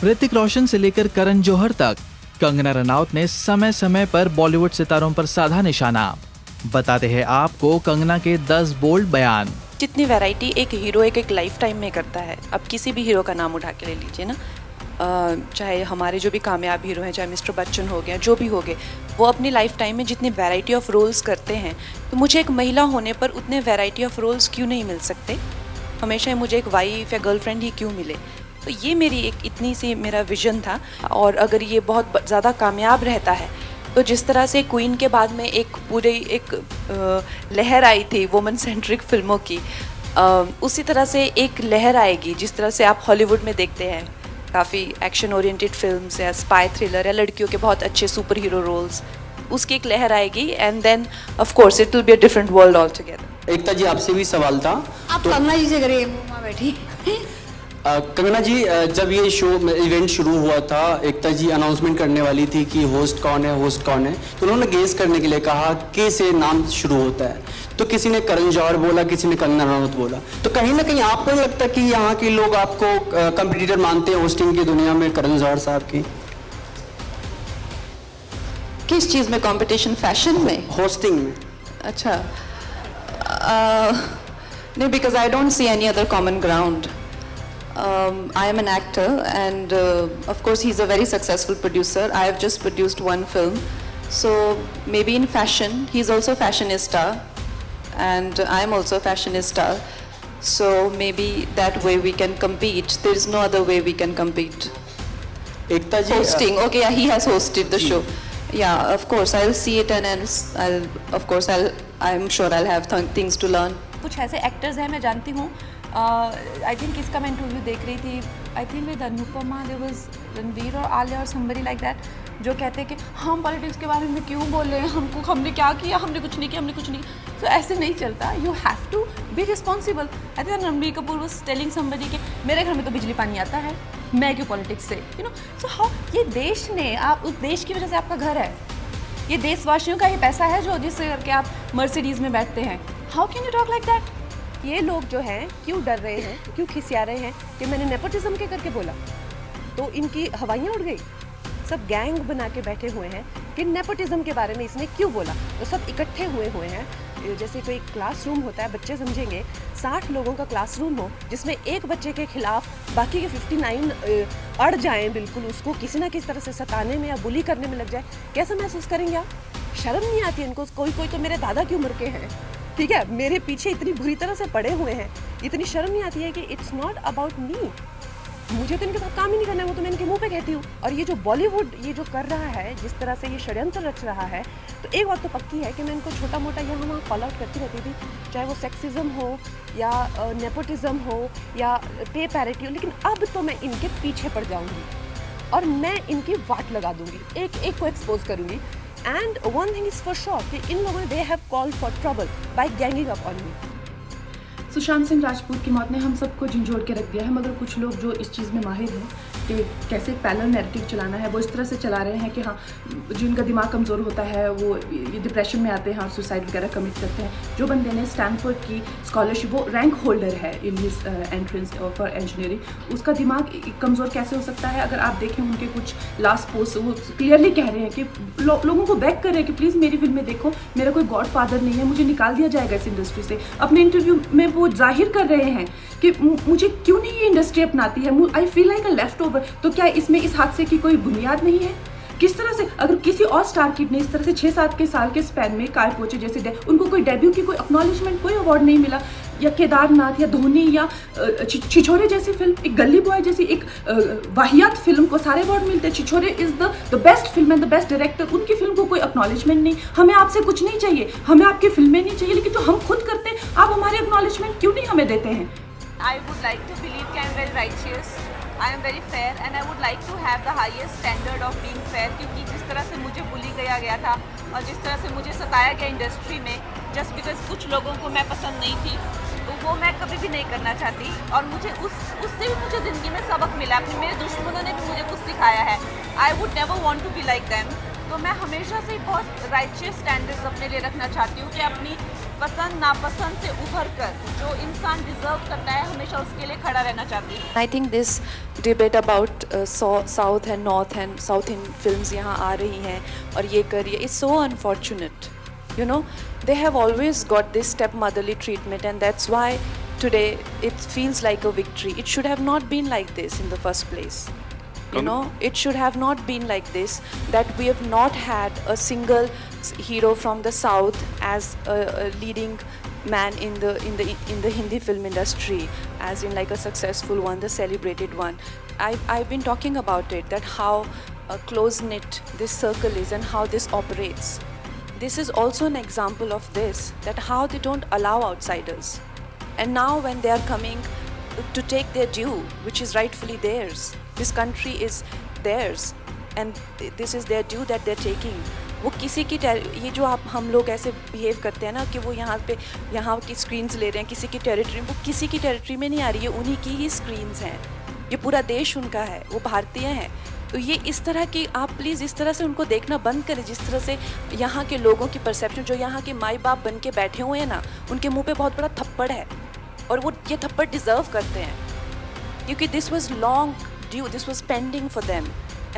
ऋतिक रोशन से लेकर करण जौहर तक कंगना रनौत ने समय समय पर बॉलीवुड सितारों पर साधा निशाना। बताते हैं आपको कंगना के 10 बोल्ड बयान। जितनी वैरायटी एक हीरो एक लाइफ टाइम में करता है, अब किसी भी हीरो का नाम उठा के ले लीजिए ना, चाहे हमारे जो भी कामयाब हीरो हैं, चाहे मिस्टर बच्चन हो गया, जो भी हो गए, वो अपनी लाइफ टाइम में जितनी वैरायटी ऑफ रोल्स करते हैं, तो मुझे एक महिला होने पर उतने वैरायटी ऑफ रोल्स क्यों नहीं मिल सकते? हमेशा ही मुझे एक वाइफ या गर्लफ्रेंड ही क्यों मिले? तो ये मेरी एक इतनी सी मेरा विजन था। और अगर ये बहुत ज़्यादा कामयाब रहता है तो जिस तरह से क्वीन के बाद में एक पूरी एक लहर आई थी वुमेन सेंट्रिक फिल्मों की, उसी तरह से एक लहर आएगी जिस तरह से आप हॉलीवुड में देखते हैं काफ़ी एक्शन ओरिएंटेड फिल्म्स या स्पाई थ्रिलर या लड़कियों के बहुत अच्छे सुपर हीरो रोल्स, उसकी एक लहर आएगी and then of course it will be a different world all together. Ekta ji आपसे भी सवाल था। आप कंगना जी से करिए, मुँह बैठी। कंगना जी, जब ये शो इवेंट शुरू हुआ था, एकता जी अनाउंसमेंट करने वाली थी कि होस्ट कौन है, तो उन्होंने गेस करने के लिए कहा के से नाम शुरू होता है, तो किसी ने करण जौहर बोला, किसी ने कंगना रनौत बोला। तो कहीं ना कहीं आपको नहीं लगता कि यहाँ के लोग आपको कंपटीटर मानते हैं होस्टिंग की दुनिया में करण जौहर साहब की? किस चीज़ में कंपटीशन? फैशन में? होस्टिंग में? अच्छा, नहीं, because I don't see any other common ground. I am an actor and of course he's a very successful producer. I have just produced one film, so maybe in fashion he's also a fashionista and I am also a fashionista, so maybe that way we can compete. There is no other way we can compete. Ekta ji hosting, okay, yeah, he has hosted the show. Yeah, of course I'll see it and I'm sure I'll have things to learn. कुछ ऐसे actors हैं, मैं जानती हूँ, I think इसका मैं interview देख रही थी, I think with Anupama, there was Ranveer और आलिया और समबडी लाइक दैट, जो कहते हैं कि हम पॉलिटिक्स के बारे में क्यों बोल रहे हैं, हमने क्या किया, हमने कुछ नहीं किया। तो ऐसे नहीं चलता, you have to be responsible. I think Ranbir Kapoor was telling somebody कि मेरे घर में तो बिजली पानी आता है, मैं क्यों पॉलिटिक्स से, यू नो। सो हाउ, ये देश ने, आप उस देश की वजह से आपका घर है, ये देशवासियों का ही पैसा है जो जिससे करके आप मर्सिडीज़ में बैठते हैं। How can you talk like that? ये लोग जो हैं क्यों डर रहे हैं, क्यों खिसिया रहे हैं कि मैंने नेपोटिज्म के करके बोला तो इनकी हवाइयाँ उड़ गई। सब गैंग बना के बैठे हुए हैं कि नेपोटिज्म के बारे में इसने क्यों बोला, तो सब इकट्ठे हुए हैं। जैसे कोई क्लासरूम होता है, बच्चे समझेंगे 60 लोगों का क्लासरूम हो जिसमें एक बच्चे के खिलाफ बाकी के 59 अड़ जाएं, बिल्कुल उसको किसी ना किसी तरह से सताने में या बुली करने में लग जाए, कैसा महसूस करेंगे आप? शर्म नहीं आती इनको? कोई तो मेरे दादा की उम्र के हैं, ठीक है, मेरे पीछे इतनी बुरी तरह से पड़े हुए हैं, इतनी शर्म नहीं आती है कि इट्स नॉट अबाउट मी, मुझे तो इनके साथ काम ही नहीं करना है, वो तो मैं इनके मुंह पे कहती हूँ। और ये जो बॉलीवुड ये जो कर रहा है, जिस तरह से ये षड्यंत्र रच रहा है, तो एक बात तो पक्की है कि मैं इनको छोटा मोटा यहाँ वहाँ कॉल आउट करती रहती थी, चाहे वो सेक्सिज्म हो या नेपोटिज्म हो या पे पैरिटी हो, लेकिन अब तो मैं इनके पीछे पड़ जाऊँगी और मैं इनकी वाट लगा दूँगी, एक एक को एक्सपोज करूँगी। And one thing is for sure कि इन लोगों ने they have called for trouble by ganging up on me. Sushant Singh Rajput की मौत ने हम सबको झंझोड़ के रख दिया है, मगर कुछ लोग जो इस चीज़ में माहिर हैं कि कैसे पैरेलल नैरेटिव चलाना है, वो इस तरह से चला रहे हैं कि हाँ, जिनका दिमाग कमज़ोर होता है वो ये डिप्रेशन में आते हैं और सुसाइड वगैरह कमिट करते हैं। जो बंदे ने स्टैनफोर्ड की स्कॉलरशिप, वो रैंक होल्डर है in his entrance for engineering, उसका दिमाग कमज़ोर कैसे हो सकता है? अगर आप देखें उनके कुछ लास्ट पोस्ट, वो क्लियरली कह रहे हैं कि लोगों को बैक कर रहे हैं कि प्लीज़ मेरी फिल्में देखो, मेरा कोई गॉड फादर नहीं है, मुझे निकाल दिया जाएगा इस इंडस्ट्री से। अपने इंटरव्यू में वो जाहिर कर रहे हैं कि मुझे क्यों नहीं ये इंडस्ट्री अपनाती है, I feel like a left over. तो क्या इसमें इस हादसे की कोई बुनियाद नहीं है? किस तरह से अगर किसी और स्टार किड ने इस तरह से 6-7 के साल के स्पैन में काय पोचे जैसे उनको कोई डेब्यू की कोई एक्नॉलेजमेंट, कोई अवार्ड नहीं मिला, या केदारनाथ या धोनी या छिछोरे जैसी फिल्म, एक गली बॉय जैसी एक वाहियात फिल्म को सारे अवार्ड मिलते हैं। Chhichhore is the best film and the best director, उनकी फिल्म को कोई एक्नॉलेजमेंट नहीं। हमें आपसे कुछ नहीं चाहिए, हमें आपकी फिल्में नहीं चाहिए, लेकिन जो हम खुद करते हैं आप हमारे एक्नॉलेजमेंट क्यों नहीं हमें देते हैं? I would like to believe कि I am very righteous, I am very fair and I would like to have the highest standard of being fair, क्योंकि जिस तरह से मुझे बुली किया गया था और जिस तरह से मुझे सताया गया इंडस्ट्री में जस्ट बिकॉज कुछ लोगों को मैं पसंद नहीं थी, तो वो मैं कभी भी नहीं करना चाहती। और मुझे उससे भी मुझे ज़िंदगी में सबक मिला, अपने मेरे दुश्मनों ने भी मुझे कुछ सिखाया है। I would never want to be like them. तो मैं हमेशा से बहुत राइचियस स्टैंडर्ड्स अपने लिए रखना चाहती हूँ कि अपनी पसंद नापसंद से उभर कर जो इंसान डिजर्व करता है हमेशा उसके लिए खड़ा रहना चाहती हूँ। I think this debate about South and North and South in films यहाँ आ रही हैं और ये कर रही है, it's so unfortunate. You know, they have always got this stepmotherly treatment and that's why today it feels like a victory. It should have not been like this in the first place. You know, it should have not been like this, that we have not had a single hero from the South as a leading man in the Hindi film industry, as in like a successful one, the celebrated one. I've been talking about it, that how close knit this circle is and how this operates. This is also an example of this, that how they don't allow outsiders, and now when they are coming to take their due, which is rightfully theirs. This country is theirs and this is their due that they're taking. वो किसी की ये जो आप हम लोग ऐसे behave करते हैं ना कि वो यहाँ की स्क्रीन्स ले रहे हैं किसी की टेरिटरी, वो किसी की टेरिटरी में नहीं आ रही है, उन्हीं की ही स्क्रीन्स हैं, ये पूरा देश उनका है, वो भारतीय हैं। तो ये इस तरह की आप प्लीज़ इस तरह से उनको देखना बंद करें, जिस तरह से यहाँ के लोगों की परसेप्शन, जो यहाँ के माई बाप बन के बैठे हुए हैं ना, उनके मुँह पे बहुत बड़ा थप्पड़ है और वो ये थप्पड़ डिज़र्व करते हैं, क्योंकि this was long due, this was pending for them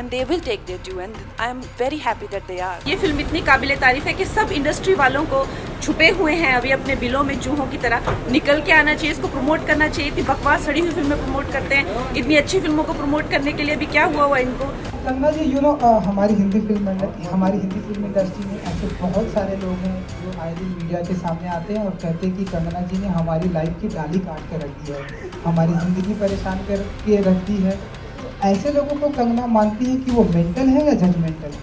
and they will take their due and I am very happy that they are. ये फिल्म इतनी काबिले तारीफ है कि सब इंडस्ट्री वालों को छुपे हुए हैं अभी अपने बिलों में चूहों की तरह निकल के आना चाहिए, इसको प्रमोट करना चाहिए। इतनी बकवास सड़ी हुई फिल्में प्रमोट करते हैं, इतनी अच्छी फिल्मों को प्रमोट करने के लिए भी क्या हुआ इनको। कंगना जी, हमारी हिंदी फिल्म इंडस्ट्री में ऐसे बहुत सारे लोग हैं जो आए दिन मीडिया के सामने आते हैं और कहते हैं कि कंगना जी ने हमारी लाइफ की डाली काट के रख दी है, हमारी ज़िंदगी परेशान करके रख दी है। ऐसे लोगों को कंगना मानती है कि वो मेंटल है या जजमेंटल है?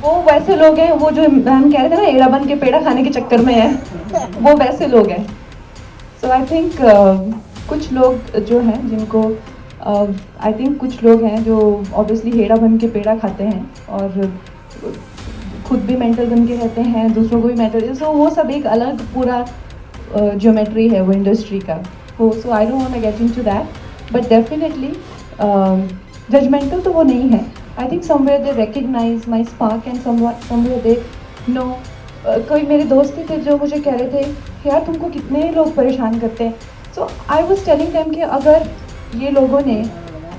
वो वैसे लोग हैं, वो जो हम कह रहे थे ना एड़ा बन के पेड़ा खाने के चक्कर में है, वो वैसे लोग हैं। सो आई थिंक कुछ लोग जो हैं जिनको कुछ लोग हैं जो ऑब्वियसली हेड़ा बन के पेड़ा खाते हैं और खुद भी मेंटल बन के रहते हैं, दूसरों को भी मेंटल, सो वो सब एक अलग पूरा ज्योमेट्री है वो इंडस्ट्री का। So I don't want to get into that, but definitely judgemental तो वो नहीं है। I think somewhere they recognise my spark and somewhere they know. कोई मेरे दोस्त थे जो मुझे कह रहे थे यार तुमको कितने लोग परेशान करते हैं। सो आई वाज टेलिंग देम कि अगर ये लोगों ने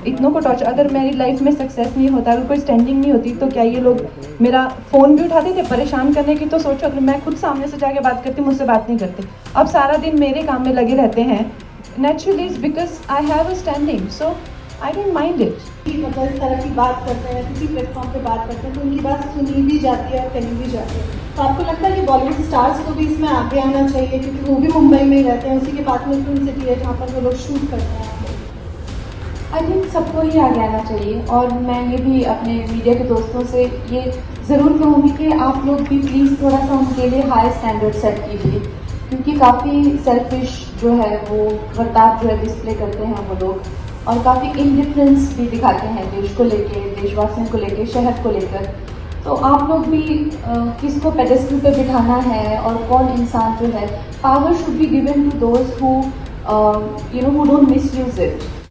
इतनों को टॉर्चर, अगर मेरी लाइफ में सक्सेस नहीं होता, अगर कोई स्टैंडिंग नहीं होती, तो क्या ये लोग मेरा फ़ोन भी उठाते थे परेशान करने की? तो सोचो अगर मैं खुद सामने से जाके बात करती, मुझसे बात नहीं करते, अब सारा दिन मेरे काम में लगे रहते हैं। Naturally is because I have a standing, so I don't mind it. मतलब इस तरह की बात करते हैं, किसी प्लेटफॉर्म पे बात करते हैं तो उनकी बात सुनी भी जाती है और कहीं भी जाती है। तो आपको लगता है कि बॉलीवुड स्टार्स को भी इसमें आगे आना चाहिए, क्योंकि वो भी मुंबई में ही रहते हैं, उसी के पास में फिल्म सिटी है जहाँ पर वो लोग शूट करते हैं? आई थिंक सबको ही आगे आना चाहिए और मैं ये भी अपने मीडिया के दोस्तों से ये ज़रूर कहूँगी कि आप लोग भी प्लीज़ थोड़ा सा उनके लिए हाई स्टैंडर्ड सेट कीजिए, क्योंकि काफ़ी सेल्फिश जो है वो बर्ताव जो है डिस्प्ले करते हैं वो लोग, और काफ़ी इंडिफरेंस भी दिखाते हैं देश को लेके, देशवासियों को लेके, शहर को लेकर। तो आप लोग भी किसको पेडेस्टल पे बिठाना है और कौन इंसान जो है, power should be given to those who who don't misuse it.